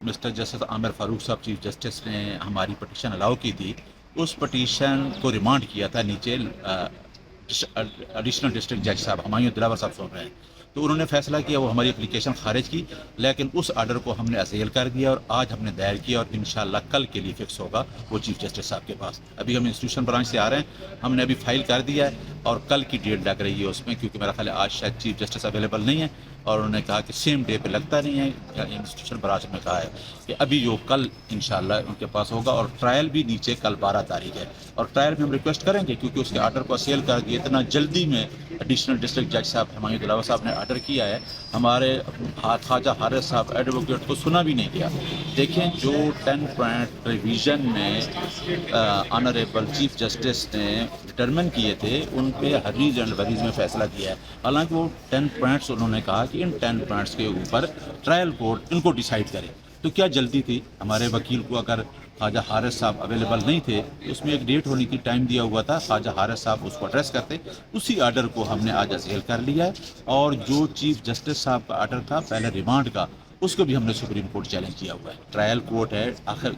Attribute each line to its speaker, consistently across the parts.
Speaker 1: Mister justice عامر فاروق صاحب chief justice نے ہماری پٹیشن الاؤ کی تھی. اس پٹیشن کو ریمانڈ کیا تھا نیچے ایڈیشنل ڈسٹرکٹ جج صاحب ہمایوں دلاور صاحب سن رہے ہیں. تو انہوں نے فیصلہ کیا, وہ ہماری اپلیکیشن خارج کی, لیکن اس آرڈر کو ہم نے ازیل کر دیا اور آج ہم نے دائر کیا اور انشاءاللہ کل کے لیے فکس ہوگا وہ چیف جسٹس صاحب کے پاس. ابھی ہم انسٹیٹیوشن برانچ سے آ رہے ہیں, ہم نے ابھی فائل کر دیا ہے اور کل کی ڈیٹ لگ رہی ہے اس میں, کیونکہ میرا خیال ہے آج شاید چیف جسٹس اویلیبل نہیں ہے اور انہوں نے کہا کہ سیم ڈے پہ لگتا نہیں ہے. انسٹیٹیوشن برانچ میں کہا ہے کہ ابھی جو کل انشاءاللہ ان کے پاس ہوگا, اور ٹرائل بھی نیچے کل 12 تاریخ ہے. اور ٹرائل میں ہم ریکویسٹ کریں گے کیونکہ اس کے آرڈر کو سیل کر دیا اتنا جلدی میں. ایڈیشنل ڈسٹرکٹ جج صاحب ہمایوں دلاور صاحب نے آرڈر کیا ہے, ہمارے خواجہ حارث صاحب ایڈوکیٹ کو سنا بھی نہیں گیا. دیکھیں جو 10 پوائنٹ ریویژن میں آنریبل چیف جسٹس نے ڈٹرمن کیے تھے ان پہ حریز اینڈ وریز میں فیصلہ کیا ہے. حالانکہ وہ 10 پوائنٹس انہوں نے کہا کہ ان 10 پوائنٹس کے اوپر ٹرائل کورٹ ان کو ڈیسائیڈ کرے. تو کیا جلدی تھی ہمارے وکیل کو؟ اگر خواجہ حارث صاحب اویلیبل نہیں تھے, اس میں ایک ڈیٹ ہونے کی ٹائم دیا ہوا تھا, خواجہ حارث صاحب اس کو ایڈریس کرتے. اسی آرڈر کو ہم نے آج ازیل کر لیا ہے, اور جو چیف جسٹس صاحب کا آرڈر تھا پہلے ریمانڈ کا, اس کو بھی ہم نے سپریم کورٹ چیلنج کیا ہوا ہے. ٹرائل کورٹ ہے, آخر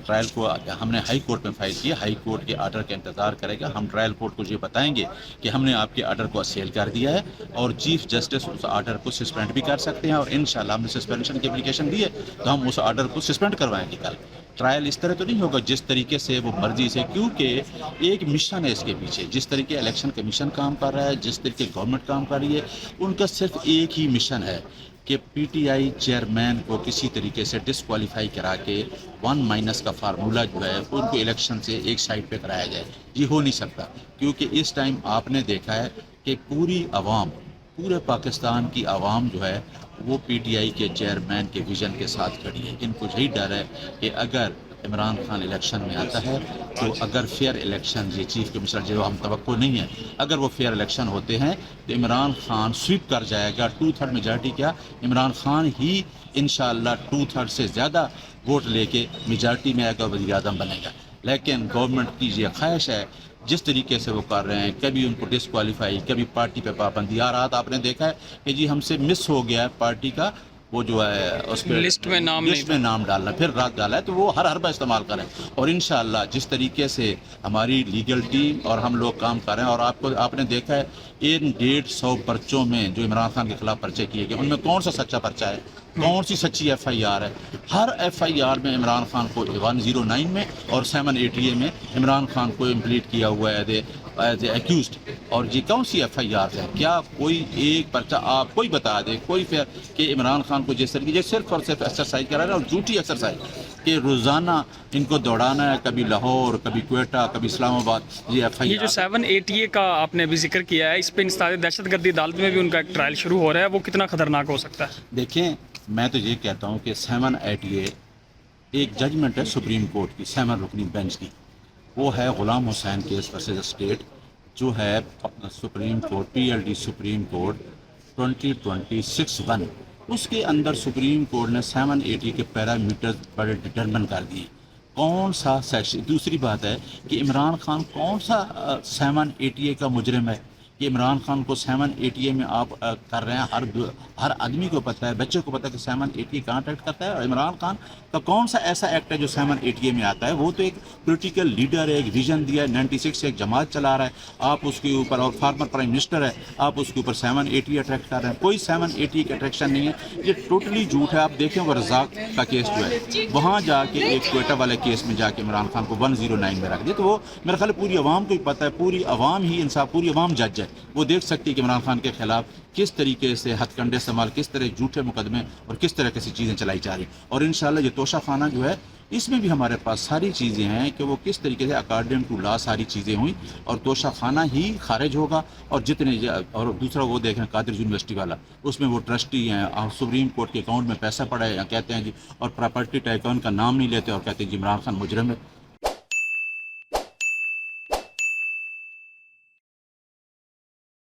Speaker 1: ٹرائل کو ہم نے ہائی کورٹ میں فائل کیا, ہائی کورٹ کے آرڈر کا انتظار کرے گا. ہم ٹرائل کورٹ کو یہ بتائیں گے کہ ہم نے آپ کے آرڈر کو سیل کر دیا ہے, اور چیف جسٹس اس آرڈر کو سسپینڈ بھی کر سکتے ہیں, اور انشاءاللہ ہم نے سسپینشن کی اپلیکیشن دی ہے تو ہم اس آرڈر کو سسپینڈ کروائیں گے کل. ٹرائل اس طرح تو نہیں ہوگا جس طریقے سے وہ مرضی سے, کیونکہ ایک مشن ہے اس کے پیچھے. جس طریقے الیکشن کمیشن کام کر رہا ہے, جس طریقے گورنمنٹ کام کر رہی ہے, ان کا صرف ایک ہی مشن ہے کہ پی ٹی آئی چیئرمین کو کسی طریقے سے ڈسکوالیفائی کرا کے 1- کا فارمولہ جو ہے ان کو الیکشن سے ایک سائڈ پہ کرایا جائے. یہ ہو نہیں سکتا, کیونکہ اس ٹائم آپ نے دیکھا ہے کہ پوری عوام, پورے پاکستان کی عوام جو ہے وہ پی ٹی آئی کے چیئرمین کے ویژن کے ساتھ کھڑی ہے. ان کو یہی ڈر ہے کہ اگر عمران خان الیکشن میں آتا ہے تو اگر فیئر الیکشن, یہ چیف کمشنر جو ہم توقع نہیں ہے, اگر وہ فیئر الیکشن ہوتے ہیں تو عمران خان سویپ کر جائے گا. 2/3 میجارٹی کیا, عمران خان ہی انشاءاللہ 2/3 سے زیادہ ووٹ لے کے میجارٹی میں آئے گا, وزیر اعظم بنے گا. لیکن گورنمنٹ کی یہ خواہش ہے, جس طریقے سے وہ کر رہے ہیں, کبھی ان کو ڈسکوالیفائی, کبھی پارٹی پہ پابندی. آ رہا تھا آپ نے دیکھا ہے کہ جی ہم سے مس ہو گیا ہے پارٹی کا وہ جو ہے اس پہ
Speaker 2: لسٹ میں
Speaker 1: نام ڈالنا, پھر رات ڈالا ہے, تو وہ ہر حربہ استعمال کریں. اور انشاءاللہ جس طریقے سے ہماری لیگل ٹیم اور ہم لوگ کام کر رہے ہیں, اور آپ نے دیکھا ہے ان 150 پرچوں میں جو عمران خان کے خلاف پرچے کیے گئے, ان میں کون سا سچا پرچہ ہے, کون سی سچی ایف آئی آر ہے؟ ہر ایف آئی آر میں عمران خان کو 109 میں اور 780 میں عمران خان کو امپلیٹ کیا ہوا ہے ایز اے ایکیوزڈ. اور یہ کون سی ایف آئی آر ہے؟ کیا کوئی ایک پرچہ آپ کوئی بتا دے, کوئی فیئر کہ عمران خان کو جس طریقے سے صرف اور صرف ایکسرسائز کرا رہے ہیں, اور جھوٹی ایکسرسائز کہ روزانہ ان کو دوڑانا ہے, کبھی لاہور, کبھی کوئٹہ, کبھی اسلام آباد. یہ ایف آئی
Speaker 2: یہ جو
Speaker 1: آر
Speaker 2: 780 کا آپ نے ابھی ذکر کیا ہے, اس پہ انسداد دہشت گردی عدالت میں بھی ان کا ایک ٹرائل شروع ہو رہا ہے, وہ کتنا خطرناک ہو سکتا ہے؟
Speaker 1: دیکھیں, میں تو یہ کہتا ہوں کہ 780 ایک ججمنٹ ہے سپریم کورٹ کی, 7 رکنی بینچ کی. وہ ہے غلام حسین کیس ورسز اسٹیٹ, جو ہے supreme court P L D supreme court 2026-1. اس کے اندر سپریم کورٹ نے 780 کے پیرامیٹر بڑے ڈٹرمن کر دیے. کون سا سیکشن, دوسری بات ہے کہ عمران خان کون سا 780 کا مجرم ہے کہ عمران خان کو 780 میں آپ کر رہے ہیں. ہر آدمی کو پتہ ہے, بچے کو پتہ ہے کہ 780 کہاں ایکٹ کرتا ہے, اور عمران خان کا کون سا ایسا ایکٹ ہے جو 780 میں آتا ہے؟ وہ تو ایک پولیٹیکل لیڈر ہے, ایک ویژن دیا ہے, 96 سے ایک جماعت چلا رہا ہے, آپ اس کے اوپر, اور فارمر پرائم منسٹر ہے, آپ اس کے اوپر 780 اٹریکٹ کر رہے ہیں. کوئی 780 کا اٹریکشن نہیں ہے, یہ ٹوٹلی جھوٹ ہے. آپ دیکھیں وہ رزاق کا کیس جو ہے, وہاں جا کے ایک کوئٹہ والے کیس میں جا کے عمران خان کو 109 میں رکھ دیا. تو وہ میرا خیال ہے پوری عوام کو ہی پتہ ہے, پوری عوام ہی انصاف, پوری عوام جج ہے, وہ دیکھ سکتی ہے کہ عمران خان کے خلاف کس طریقے سے ہتھ کنڈے استعمال, کس طرح جھوٹے مقدمے اور کس طرح کیسی چیزیں چلائی جا رہی. اور انشاءاللہ یہ توشہ خانہ جو ہے, اس میں بھی ہمارے پاس ساری چیزیں ہیں کہ وہ کس طریقے سے اکارڈنگ ٹو لا ساری چیزیں ہوئیں, اور توشہ خانہ ہی خارج ہوگا. اور جتنے, اور دوسرا وہ دیکھیں قادر یونیورسٹی والا, اس میں وہ ٹرسٹی ہیں, اور سپریم کورٹ کے اکاؤنٹ میں پیسہ پڑا ہے, کہتے ہیں جی, اور پراپرٹی ٹائکون کا نام نہیں لیتے اور کہتے ہیں جی عمران خان مجرم ہے.